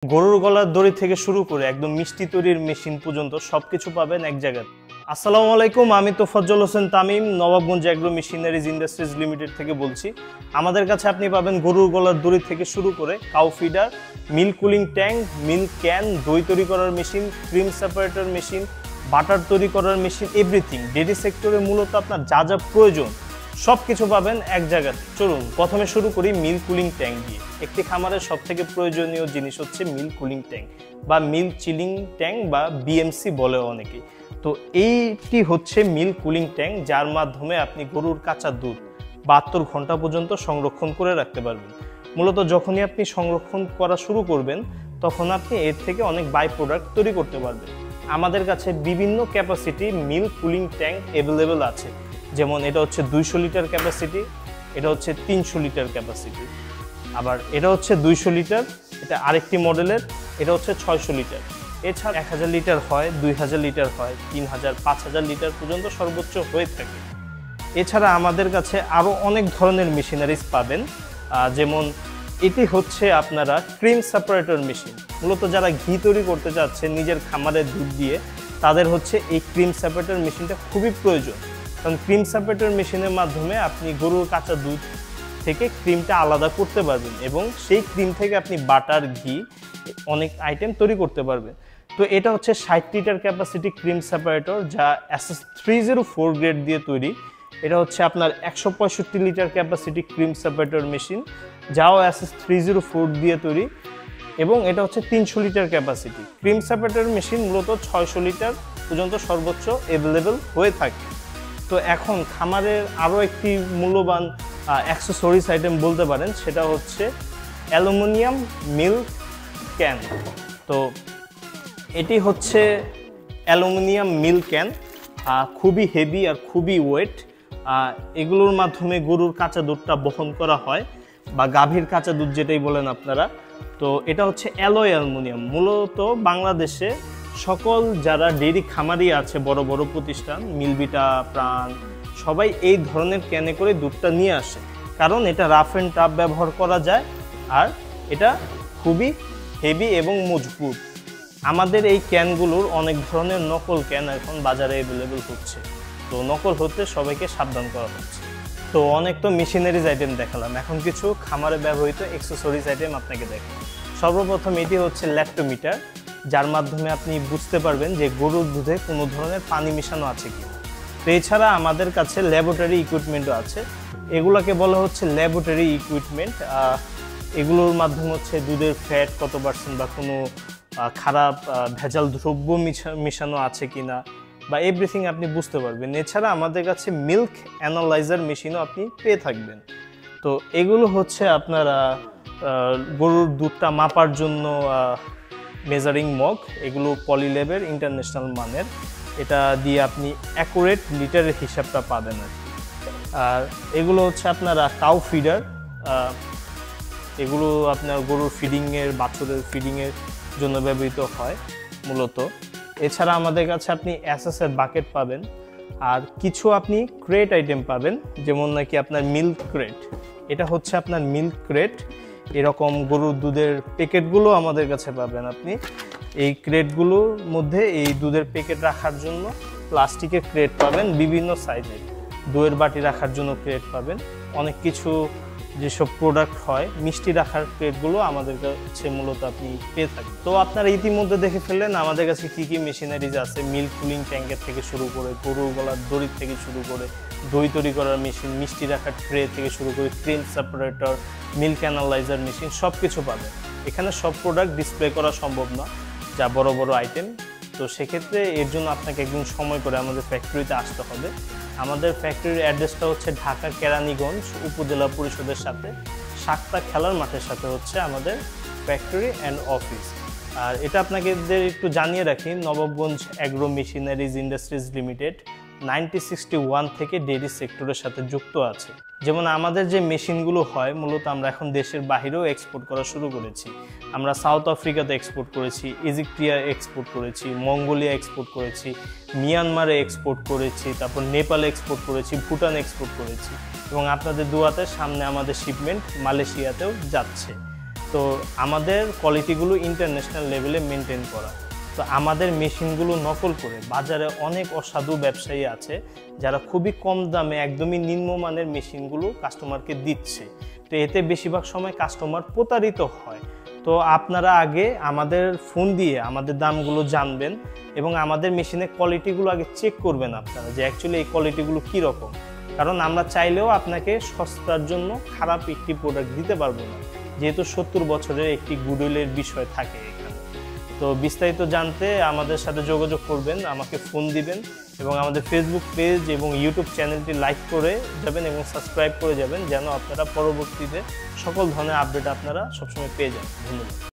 গরুর গলার দড়ি থেকে শুরু করে একদম মিষ্টি তৈরির মেশিন পর্যন্ত সবকিছু পাবেন এক জায়গায়। আসসালামু আলাইকুম, আমি Tofazzal Hossain Tamim, Nawabganj agro machineries industries limited থেকে বলছি। আমাদের কাছে আপনি পাবেন গরুর গলার দড়ি থেকে শুরু করে cow feeder, milk cooling tank, milk can, দই তৈরি করার machine, cream separator machine, butter তৈরি করার মেশিন, এভরিথিং। ডেইরি সেক্টরে মূলত আপনার যা যা প্রয়োজন সব কিছু পাবেন এক জায়গাতে। চলুন প্রথমে শুরু করি মিল্ক কুলিং ট্যাঙ্ক দিয়ে। একটি খামারের সব থেকে প্রয়োজনীয় জিনিস হচ্ছে মিল্ক কুলিং ট্যাঙ্ক বা মিল্ক চিলিং ট্যাঙ্ক বা বিএমসি বলে অনেকেই। তো এইটি হচ্ছে মিল্ক কুলিং ট্যাঙ্ক, যার মাধ্যমে আপনি গরুর কাঁচা দুধ 72 ঘন্টা পর্যন্ত সংরক্ষণ করে রাখতে পারবেন। মূলত যখনই আপনি সংরক্ষণ করা শুরু করবেন তখন আপনি এর থেকে অনেক বাই প্রোডাক্ট তৈরি করতে পারবেন। আমাদের কাছে বিভিন্ন capacity milk cooling tank available আছে, যেমন এটা হচ্ছে 200 লিটার ক্যাপাসিটি, এটা হচ্ছে 300 লিটার ক্যাপাসিটি, আবার এটা হচ্ছে 200 লিটার, এটা আরেকটি মডেলের, এটা হচ্ছে 600 লিটার। এছাড়া 1000 লিটার হয়, 2000 লিটার হয়, 3000, 5000 লিটার পর্যন্ত সর্বোচ্চ হয়ে থাকে। এছাড়া আমাদের কাছে আরও অনেক ধরনের মেশিনারিজ পাবেন, যেমন এটি হচ্ছে আপনারা ক্রিম সেপারেটর মেশিন। মূলত যারা ঘি তৈরি করতে চাচ্ছে নিজের খামারের দুধ দিয়ে, তাদের হচ্ছে এই ক্রিম সেপারেটর মেশিনটা খুবই প্রয়োজন। কারণ ক্রিম সেপারেটর মেশিনের মাধ্যমে আপনি গরুর কাঁচা দুধ থেকে ক্রিমটা আলাদা করতে পারবেন এবং সেই ক্রিম থেকে আপনি বাটার, ঘি, অনেক আইটেম তৈরি করতে পারবেন। তো এটা হচ্ছে 60 লিটার ক্যাপাসিটি ক্রিম সেপারেটর, যা SS304 গ্রেড দিয়ে তৈরি। এটা হচ্ছে আপনার 165 litre capacity cream separator machine, যাও SS304 দিয়ে তৈরি, এবং এটা হচ্ছে 300 litre capacity cream separator machine. মূলত 600 লিটার পর্যন্ত সর্বোচ্চ অ্যাভেলেবেল হয়ে থাকে। তো এখন খামারের আরও একটি মূল্যবান অ্যাক্সেসরিজ আইটেম বলতে পারেন, সেটা হচ্ছে অ্যালুমিনিয়াম মিল্ক ক্যান। তো এটি হচ্ছে অ্যালুমিনিয়াম মিল্ক ক্যান, খুবই হেভি আর খুবই ওয়েট। এগুলোর মাধ্যমে গরুর কাঁচা দুধটা বহন করা হয়, বা গাভীর কাঁচা দুধ যেটাই বলেন আপনারা। তো এটা হচ্ছে অ্যালয় অ্যালুমিনিয়াম। মূলত বাংলাদেশে সকল যারা ডেইরি খামারি আছে, বড় বড় প্রতিষ্ঠান, মিলভিটা, প্রাণ, সবাই এই ধরনের ক্যানে করে দুধটা নিয়ে আসে, কারণ এটা রাফ অ্যান্ড টাফ ব্যবহার করা যায় আর এটা খুবই হেভি এবং মজবুত। আমাদের এই ক্যানগুলোর অনেক ধরনের নকল ক্যান এখন বাজারে অ্যাভেলেবেল হচ্ছে, তো নকল হতে সবাইকে সাবধান করা হচ্ছে। তো অনেক তো মেশিনারিজ আইটেম দেখালাম, এখন কিছু খামারে ব্যবহৃত অ্যাক্সেসরিজ আইটেম আপনাকে দেখাই। সর্বপ্রথম এটি হচ্ছে ল্যাক্টোমিটার, যার মাধ্যমে আপনি বুঝতে পারবেন যে গরুর দুধে কোনো ধরনের পানি মিশানো আছে কি। তো এছাড়া আমাদের কাছে ল্যাবরেটরি ইকুইপমেন্টও আছে, এগুলোকে বলা হচ্ছে ল্যাবরেটরি ইকুইপমেন্ট। এগুলোর মাধ্যমে হচ্ছে দুধের ফ্যাট কত পার্সেন্ট বা কোনো খারাপ ভেজাল দ্রব্য মিশানো আছে কিনা বা এভরিথিং আপনি বুঝতে পারবেন। এছাড়া আমাদের কাছে মিল্ক অ্যানালাইজার মেশিনও আপনি পেয়ে থাকবেন। তো এগুলো হচ্ছে আপনারা গরুর দুধটা মাপার জন্য মেজারিং মগ, এগুলো পলিলেবের ইন্টারন্যাশনাল মানের, এটা দিয়ে আপনি অ্যাকুরেট লিটারের হিসাবটা পাবেন আর কি। আর এগুলো হচ্ছে আপনারা কাউ ফিডার, এগুলো আপনার গরুর ফিডিংয়ের, বাছুরের ফিডিংয়ের জন্য ব্যবহৃত হয় মূলত। এছাড়া আমাদের কাছে আপনি এসএসের বাকেট পাবেন, আর কিছু আপনি ক্রেট আইটেম পাবেন, যেমন নাকি আপনার মিল্ক ক্রেট। এটা হচ্ছে আপনার মিল্ক ক্রেট, এরকম গরুর দুধের প্যাকেটগুলো আমাদের কাছে পাবেন আপনি। এই ক্রেটগুলোর মধ্যে এই দুধের প্যাকেট রাখার জন্য প্লাস্টিকের ক্রেট পাবেন, বিভিন্ন সাইজের দইয়ের বাটি রাখার জন্য ক্রেট পাবেন। অনেক কিছু যেসব প্রোডাক্ট হয় মিষ্টি রাখার ক্রেটগুলো আমাদের কাছে মূলত আপনি পেয়ে থাকেন। তো আপনারা ইতিমধ্যে দেখে ফেললেন আমাদের কাছে কী কী মেশিনারিজ আছে, মিল্ক কুলিং ট্যাঙ্কের থেকে শুরু করে, গরুর গলার দড়ি থেকে শুরু করে, দই তৈরি করার মেশিন, মিষ্টি রাখার ট্রে থেকে শুরু করে, cream separator, milk analyser machine, সব কিছু পাবেন। এখানে সব প্রোডাক্ট ডিসপ্লে করা সম্ভব না, যা বড় বড় আইটেম। তো সেক্ষেত্রে এর জন্য আপনাকে একদিন সময় করে আমাদের ফ্যাক্টরিতে আসতে হবে। আমাদের ফ্যাক্টরির অ্যাড্রেসটা হচ্ছে ঢাকা কেরানীগঞ্জ উপজেলা পরিষদের সাথে, সাক্তা খেলার মাঠের সাথে হচ্ছে আমাদের ফ্যাক্টরি অ্যান্ড অফিস। আর এটা আপনাকে একটু জানিয়ে রাখি, Nawabganj agro machineries industries limited 1961 থেকে ডেইরি সেক্টরের সাথে যুক্ত আছে। যেমন আমাদের যে মেশিনগুলো হয় মূলত আমরা এখন দেশের বাইরেও এক্সপোর্ট করা শুরু করেছি। আমরা সাউথ আফ্রিকাতে এক্সপোর্ট করেছি, ইজিপ্টিয়া এক্সপোর্ট করেছি, মঙ্গোলিয়া এক্সপোর্ট করেছি, মিয়ানমারে এক্সপোর্ট করেছি, তারপর নেপালে এক্সপোর্ট করেছি, ভুটান এক্সপোর্ট করেছি, এবং আপনাদের দুয়াতে সামনে আমাদের শিপমেন্ট মালয়েশিয়াতেও যাচ্ছে। তো আমাদের কোয়ালিটিগুলো ইন্টারন্যাশনাল লেভেলে মেনটেন করা। তো আমাদের মেশিনগুলো নকল করে বাজারে অনেক অসাধু ব্যবসায়ী আছে যারা খুবই কম দামে একদমই নিম্নমানের মেশিনগুলো কাস্টমারকে দিচ্ছে। তো এতে বেশিরভাগ সময় কাস্টমার প্রতারিত হয়। তো আপনারা আগে আমাদের ফোন দিয়ে আমাদের দামগুলো জানবেন এবং আমাদের মেশিনের কোয়ালিটিগুলো আগে চেক করবেন আপনারা যে অ্যাকচুয়ালি এই কোয়ালিটিগুলো কীরকম। কারণ আমরা চাইলেও আপনাকে সস্তার জন্য খারাপ একটি প্রোডাক্ট দিতে পারবো না, যেহেতু 70 বছরের একটি গুডউইলের বিষয় থাকে এখানে। তো বিস্তারিত জানতে আমাদের সাথে যোগাযোগ করবেন, আমাকে ফোন দিবেন এবং আমাদের ফেসবুক পেজ এবং ইউটিউব চ্যানেলটি লাইক করে যাবেন এবং সাবস্ক্রাইব করে যাবেন, যেন আপনারা পরবর্তীতে সকল ধরনের আপডেট আপনারা সবসময় পেয়ে যান। ধন্যবাদ।